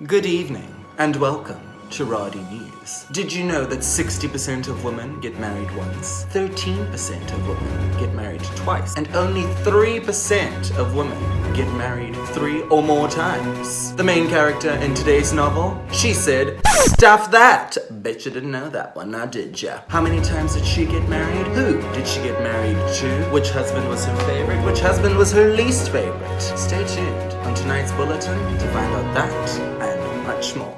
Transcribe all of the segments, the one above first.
Good evening and welcome to Radi News. Did you know that 60% of women get married once, 13% of women get married twice, and only 3% of women get married 3 or more times? The main character in today's novel, she said, "Stuff that!" Bet you didn't know that one, now did ya? How many times did she get married? Who did she get married to? Which husband was her favorite? Which husband was her least favorite? Stay tuned on tonight's bulletin to find out that and much more.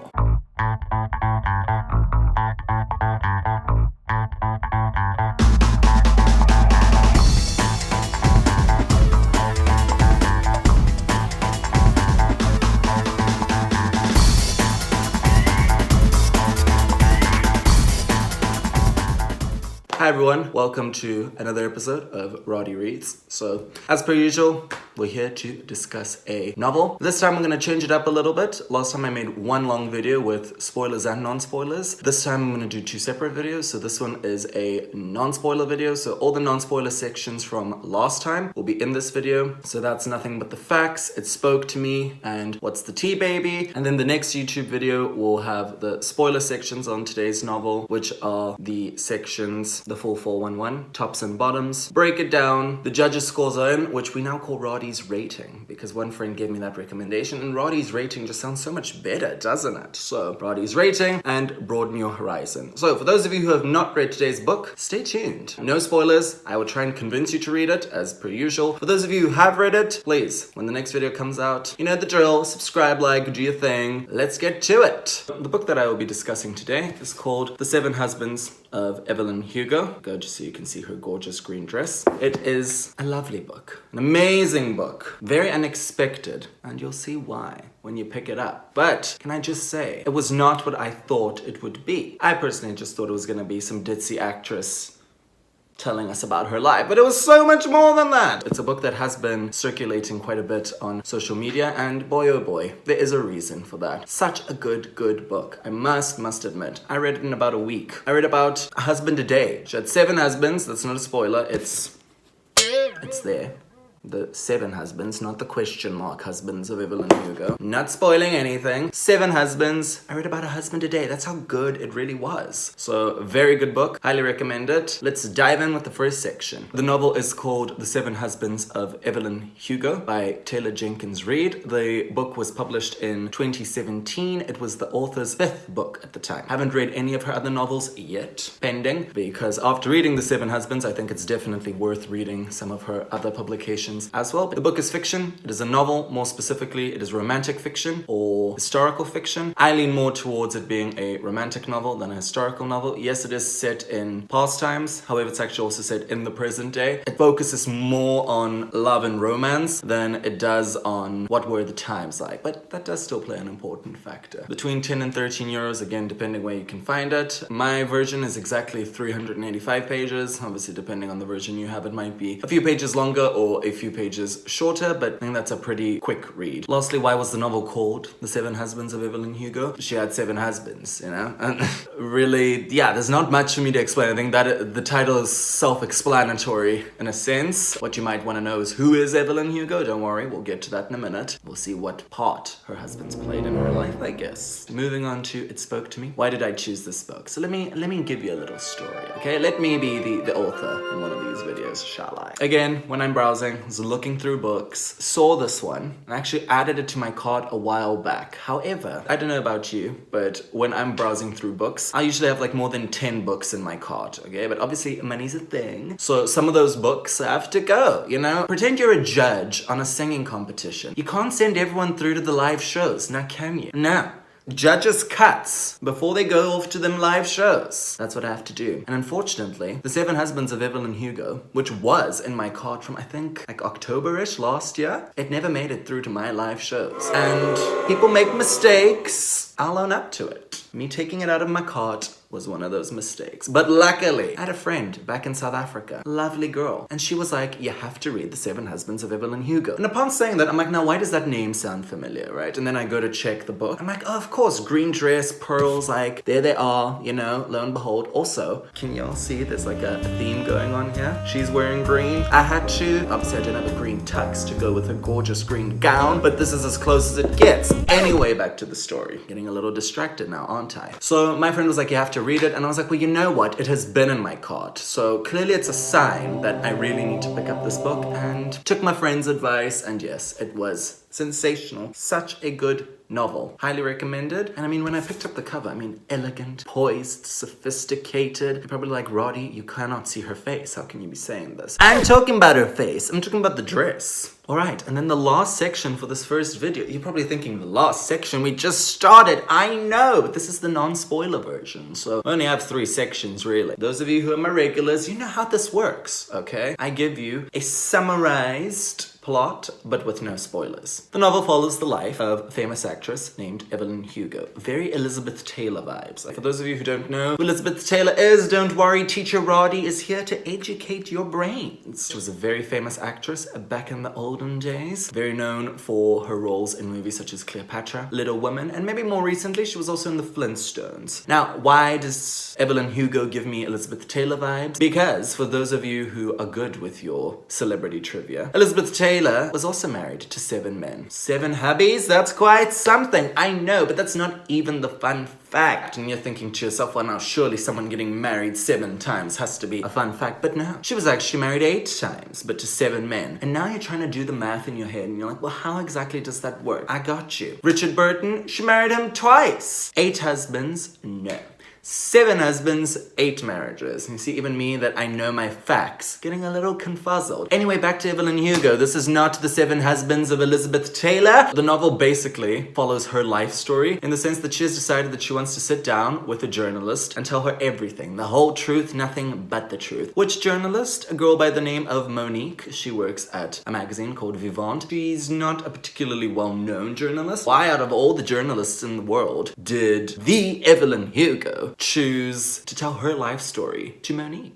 Hi everyone, welcome to another episode of Radi Reads. So, as per usual, we're here to discuss a novel. This time I'm going to change it up a little bit. Last time I made one long video with spoilers and non-spoilers. This time I'm going to do 2 separate videos. So this one is a non-spoiler video. So all the non-spoiler sections from last time will be in this video. So that's nothing but the facts. It spoke to me and what's the tea, baby? And then the next YouTube video will have the spoiler sections on today's novel, which are the sections, the full 411, tops and bottoms. Break it down. The judges' scores are in, which we now call Radi's rating, because one friend gave me that recommendation, and Radi's rating just sounds so much better, doesn't it? So, Radi's rating and broaden your horizon. So, for those of you who have not read today's book, stay tuned. No spoilers. I will try and convince you to read it, as per usual. For those of you who have read it, please, when the next video comes out, you know the drill. Subscribe, like, do your thing. Let's get to it. The book that I will be discussing today is called The 7 Husbands of Evelyn Hugo. Go just so you can see her gorgeous green dress. It is a lovely book, an amazing book, very unexpected, and you'll see why when you pick it up. But can I just say, it was not what I thought it would be. I personally just thought it was gonna be some ditzy actress telling us about her life, but it was so much more than that. It's a book that has been circulating quite a bit on social media, and boy oh boy, there is a reason for that. Such a good book, I must admit. I read it in about a week. I read about a husband a day. She had 7 husbands. That's not a spoiler, it's there. The 7 husbands, not the question mark husbands of Evelyn Hugo. Not spoiling anything. 7 husbands. I read about a husband a day. That's how good it really was. So, very good book. Highly recommend it. Let's dive in with the first section. The novel is called The 7 Husbands of Evelyn Hugo by Taylor Jenkins Reid. The book was published in 2017. It was the author's 5th book at the time. I haven't read any of her other novels yet, pending, because after reading The 7 Husbands, I think it's definitely worth reading some of her other publications as well. The book is fiction. It is a novel. More specifically, it is romantic fiction or historical fiction. I lean more towards it being a romantic novel than a historical novel. Yes, it is set in past times. However, it's actually also set in the present day. It focuses more on love and romance than it does on what were the times like. But that does still play an important factor. Between 10 and 13 euros, again, depending where you can find it. My version is exactly 385 pages. Obviously, depending on the version you have, it might be a few pages longer or a few pages shorter, but I think that's a pretty quick read. Lastly, why was the novel called The 7 Husbands of Evelyn Hugo? She had 7 husbands, you know? And really, yeah, there's not much for me to explain. I think that the title is self-explanatory in a sense. What you might want to know is, who is Evelyn Hugo? Don't worry, we'll get to that in a minute. We'll see what part her husband's played in her life, I guess. Moving on to It Spoke to Me. Why did I choose this book? So let me give you a little story, okay? Let me be the author in one of these videos, shall I? Again, when I'm browsing, was looking through books, saw this one, and actually added it to my cart a while back. However, I don't know about you, but when I'm browsing through books, I usually have like more than 10 books in my cart, okay? But obviously, money's a thing. So some of those books have to go, you know? Pretend you're a judge on a singing competition. You can't send everyone through to the live shows, now can you? No. Judges cuts before they go off to them live shows. That's what I have to do. And unfortunately, The 7 Husbands of Evelyn Hugo, which was in my cart from I think like October-ish last year, it never made it through to my live shows. And people make mistakes. I'll own up to it. Me taking it out of my cart was one of those mistakes. But luckily, I had a friend back in South Africa, lovely girl, and she was like, you have to read The Seven Husbands of Evelyn Hugo. And upon saying that, I'm like, now why does that name sound familiar, right? And then I go to check the book. I'm like, oh, of course, green dress, pearls, like, there they are, you know, lo and behold. Also, can y'all see there's like a theme going on here? She's wearing green. I had to, obviously I don't have a green tux to go with a gorgeous green gown, but this is as close as it gets. Anyway, back to the story. Getting a little distracted now, aren't I? So my friend was like, you have to read it. And I was like, well, you know what? It has been in my cart. So clearly it's a sign that I really need to pick up this book, and took my friend's advice. And yes, it was sensational. Such a good novel. Highly recommended. And I mean, when I picked up the cover, I mean, elegant, poised, sophisticated. You're probably like, Radi, you cannot see her face. How can you be saying this? I'm talking about her face. I'm talking about the dress. All right, and then the last section for this first video. You're probably thinking, the last section, we just started. I know, but this is the non-spoiler version. So I only have 3 sections, really. Those of you who are my regulars, you know how this works, okay? I give you a summarized plot, but with no spoilers. The novel follows the life of a famous actress named Evelyn Hugo. Very Elizabeth Taylor vibes. For those of you who don't know who Elizabeth Taylor is, don't worry, teacher Radi is here to educate your brains. She was a very famous actress back in the olden days. Very known for her roles in movies such as Cleopatra, Little Women, and maybe more recently, she was also in the Flintstones. Now, why does Evelyn Hugo give me Elizabeth Taylor vibes? Because for those of you who are good with your celebrity trivia, Elizabeth Taylor was also married to 7 men. 7 hubbies? That's quite something. I know, but that's not even the fun fact. And you're thinking to yourself, well, now surely someone getting married 7 times has to be a fun fact. But no, she was actually married 8 times, but to 7 men. And now you're trying to do the math in your head, and you're like, well, how exactly does that work? I got you. Richard Burton, she married him twice. 8 husbands? No. 7 husbands, 8 marriages. You see, even me, that I know my facts, getting a little confuzzled. Anyway, back to Evelyn Hugo. This is not The 7 Husbands of Elizabeth Taylor. The novel basically follows her life story in the sense that she has decided that she wants to sit down with a journalist and tell her everything. The whole truth, nothing but the truth. Which journalist? A girl by the name of Monique. She works at a magazine called Vivant. She's not a particularly well-known journalist. Why, out of all the journalists in the world, did the Evelyn Hugo choose to tell her life story to Monique?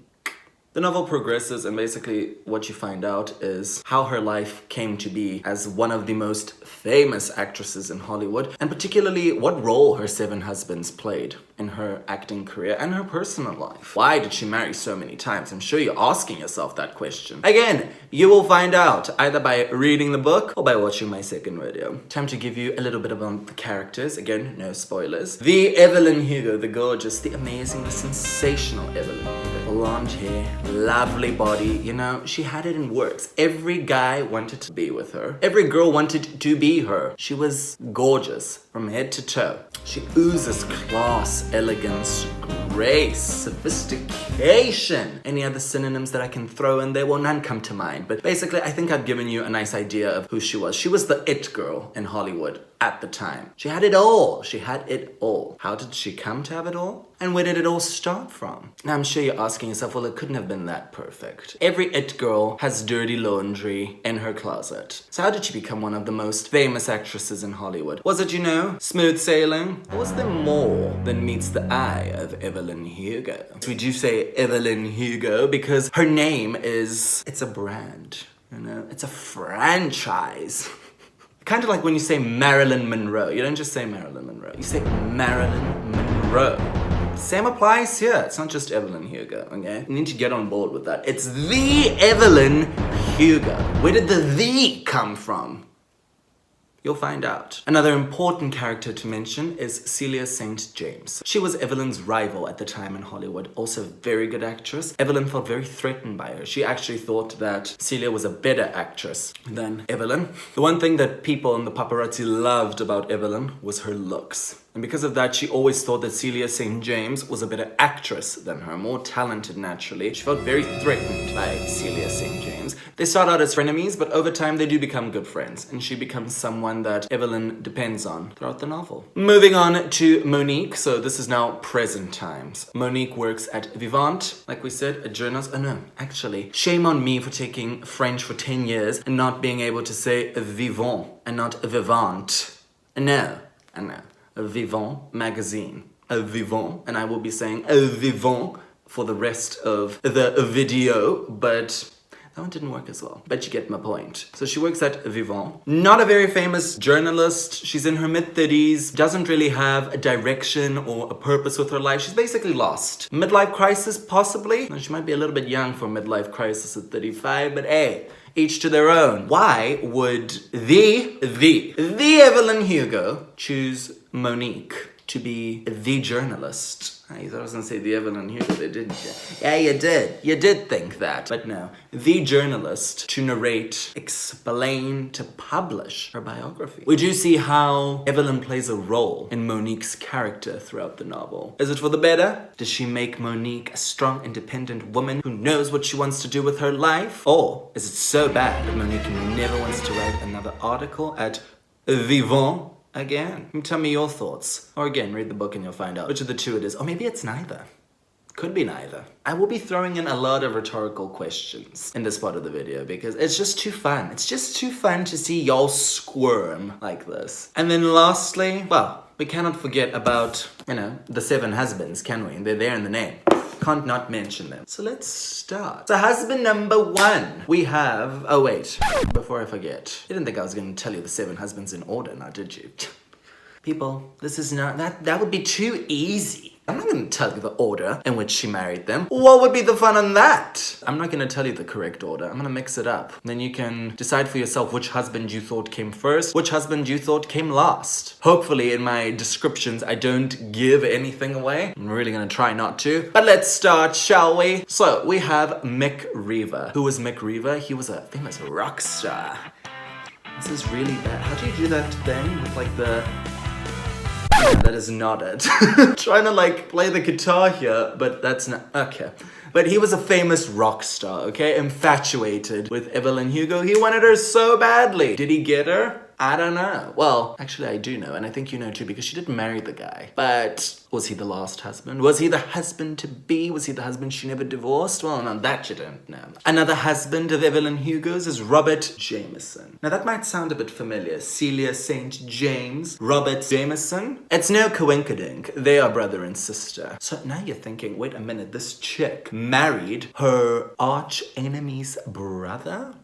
The novel progresses, and basically what you find out is how her life came to be as one of the most famous actresses in Hollywood, and particularly what role her 7 husbands played in her acting career and her personal life. Why did she marry so many times? I'm sure you're asking yourself that question. Again, you will find out either by reading the book or by watching my second video. Time to give you a little bit about the characters. Again, no spoilers. The Evelyn Hugo, the gorgeous, the amazing, the sensational Evelyn Hugo. Blonde hair, lovely body, you know, she had it in works. Every guy wanted to be with her. Every girl wanted to be her. She was gorgeous from head to toe. She oozes class, elegance, grace, sophistication. Any other synonyms that I can throw in there? Well, none come to mind. But basically, I think I've given you a nice idea of who she was. She was the it girl in Hollywood at the time. She had it all. She had it all. How did she come to have it all? And where did it all start from? Now, I'm sure you're asking yourself, well, it couldn't have been that perfect. Every it girl has dirty laundry in her closet. So how did she become one of the most famous actresses in Hollywood? Was it, you know, smooth sailing? Or was there more than meets the eye of Evelyn Hugo? We do say Evelyn Hugo because her name is, it's a brand, you know, it's a franchise. Kind of like when you say Marilyn Monroe. You don't just say Marilyn Monroe. You say Marilyn Monroe. Same applies here. It's not just Evelyn Hugo, okay? You need to get on board with that. It's the Evelyn Hugo. Where did the come from? You'll find out. Another important character to mention is Celia St. James. She was Evelyn's rival at the time in Hollywood, also a very good actress. Evelyn felt very threatened by her. She actually thought that Celia was a better actress than Evelyn. The one thing that people and the paparazzi loved about Evelyn was her looks. And because of that, she always thought that Celia St. James was a better actress than her, more talented naturally. She felt very threatened by Celia St. James. They start out as frenemies, but over time they do become good friends, and she becomes someone that Evelyn depends on throughout the novel. Moving on to Monique, so this is now present times. Monique works at Vivant, like we said, a journalist. Oh no, actually, shame on me for taking French for 10 years and not being able to say vivant and not vivant. No, I know. A Vivant magazine. vivant, and I will be saying vivant for the rest of the video, but that one didn't work as well. But you get my point. So she works at Vivant. Not a very famous journalist. She's in her mid-30s. Doesn't really have a direction or a purpose with her life. She's basically lost. Midlife crisis, possibly. Now, she might be a little bit young for a midlife crisis at 35, but hey, each to their own. Why would the Evelyn Hugo choose Monique to be the journalist? You thought I was gonna say the Evelyn Hugo, didn't you? Yeah, you did. You did think that. But no, the journalist to narrate, explain, to publish her biography. We do see how Evelyn plays a role in Monique's character throughout the novel. Is it for the better? Does she make Monique a strong, independent woman who knows what she wants to do with her life? Or is it so bad that Monique never wants to write another article at Vivant again? Tell me your thoughts. Or again, read the book and you'll find out which of the two it is. Or maybe it's neither. Could be neither. I will be throwing in a lot of rhetorical questions in this part of the video because it's just too fun. It's just too fun to see y'all squirm like this. And then lastly, well, we cannot forget about, the 7 husbands, can we? They're there in the name. Can't not mention them. So let's start. So husband number 1, we have, oh wait, before I forget, you didn't think I was gonna tell you the 7 husbands in order now, did you? People, this is not, that would be too easy. I'm not gonna tell you the order in which she married them. What would be the fun in that? I'm not gonna tell you the correct order. I'm gonna mix it up. Then you can decide for yourself which husband you thought came first, which husband you thought came last. Hopefully in my descriptions, I don't give anything away. I'm really gonna try not to. But let's start, shall we? So we have Mick Reaver. Who was Mick Reaver? He was a famous rock star. This is really bad. How do you do that thing with like the... Yeah, that is not it. Trying to play the guitar here, but that's not, okay. But he was a famous rock star, okay? Infatuated with Evelyn Hugo. He wanted her so badly. Did he get her? I don't know. Well, actually I do know, and I think you know too, because she did marry the guy. But was he the last husband? Was he the husband to be? Was he the husband she never divorced? Well, no, that you don't know. Another husband of Evelyn Hugo's is Robert Jameson. Now that might sound a bit familiar. Celia St. James, Robert Jameson. It's no coincidence. They are brother and sister. So now you're thinking, wait a minute, this chick married her arch enemy's brother?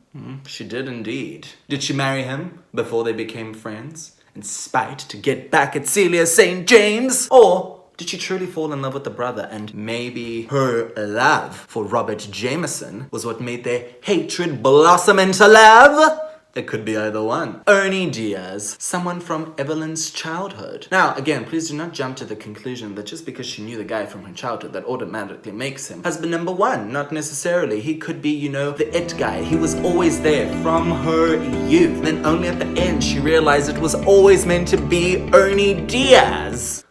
She did indeed. Did she marry him before they became friends? In spite to get back at Celia St. James? Or did she truly fall in love with the brother and maybe her love for Robert Jameson was what made their hatred blossom into love? It could be either one. Ernie Diaz, someone from Evelyn's childhood. Now, again, please do not jump to the conclusion that just because she knew the guy from her childhood, that automatically makes him husband number 1. Not necessarily. He could be, the it guy. He was always there from her youth. Then only at the end, she realized it was always meant to be Ernie Diaz.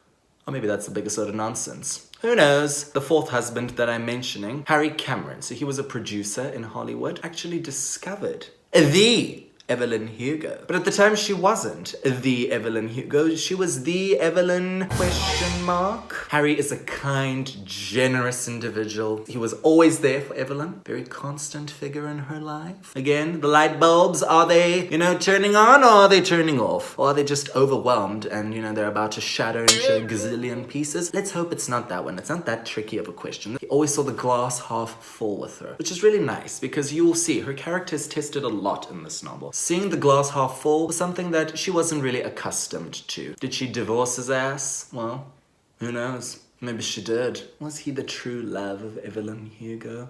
Or maybe that's the biggest sort of nonsense. Who knows? The 4th husband that I'm mentioning, Harry Cameron. So he was a producer in Hollywood, actually discovered the Evelyn Hugo. But at the time she wasn't the Evelyn Hugo, she was the Evelyn ? Harry is a kind, generous individual. He was always there for Evelyn. Very constant figure in her life. Again, the light bulbs, are they, turning on or are they turning off? Or are they just overwhelmed and, they're about to shatter into a gazillion pieces? Let's hope it's not that one. It's not that tricky of a question. He always saw the glass half full with her, which is really nice because you will see her character is tested a lot in this novel. Seeing the glass half full was something that she wasn't really accustomed to. Did she divorce his ass? Well, who knows? Maybe she did. Was he the true love of Evelyn Hugo?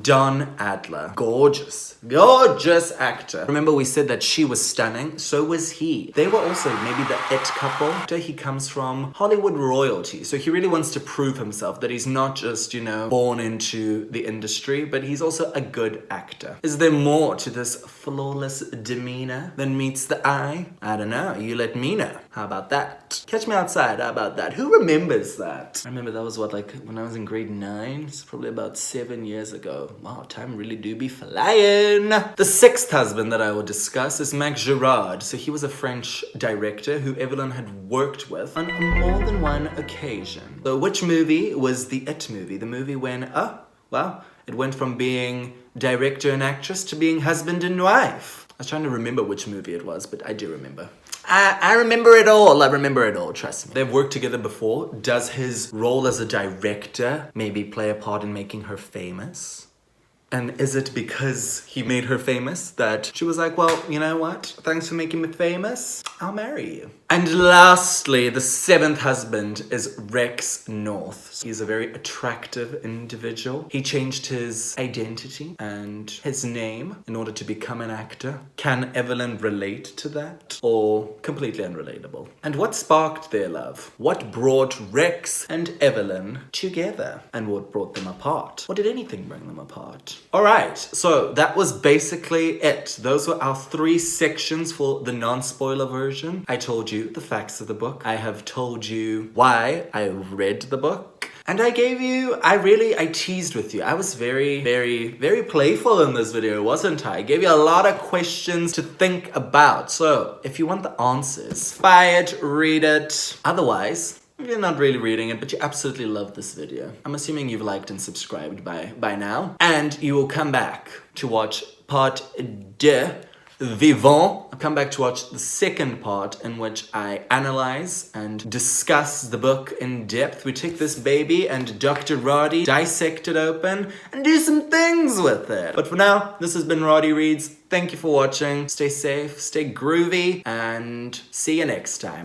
Don Adler. Gorgeous. Gorgeous actor. Remember we said that she was stunning? So was he. They were also maybe the it couple. He comes from Hollywood royalty. So he really wants to prove himself that he's not just, born into the industry, but he's also a good actor. Is there more to this flawless demeanor than meets the eye? I don't know. You let me know. How about that? Catch me outside. How about that? Who remembers that? I remember that was when I was in grade 9. It's probably about 7 years ago. Wow, time really do be flying. The 6th husband that I will discuss is Max Gerard. So he was a French director who Evelyn had worked with on more than one occasion. So which movie was the It movie? The movie when, it went from being director and actress to being husband and wife. I was trying to remember which movie it was, but I do remember. I remember it all. I remember it all, trust me. They've worked together before. Does his role as a director maybe play a part in making her famous? And is it because he made her famous that she was like, well, you know what? Thanks for making me famous. I'll marry you. And lastly, the seventh husband is Rex North. He's a very attractive individual. He changed his identity and his name in order to become an actor. Can Evelyn relate to that? Or completely unrelatable? And what sparked their love? What brought Rex and Evelyn together? And what brought them apart? Or did anything bring them apart? Alright, so that was basically it. Those were our 3 sections for the non-spoiler version. I told you the facts of the book. I have told you why I read the book. And I gave you, I teased with you. I was very playful in this video, wasn't I? I gave you a lot of questions to think about. So if you want the answers, buy it, read it. Otherwise, if you're not really reading it, but you absolutely love this video, I'm assuming you've liked and subscribed by now. And you will come back to watch part 2. Vivant. I'll come back to watch the second part in which I analyze and discuss the book in depth. We take this baby and Dr. Radi, dissect it open, and do some things with it. But for now, this has been Radi Reads. Thank you for watching. Stay safe, stay groovy, and see you next time.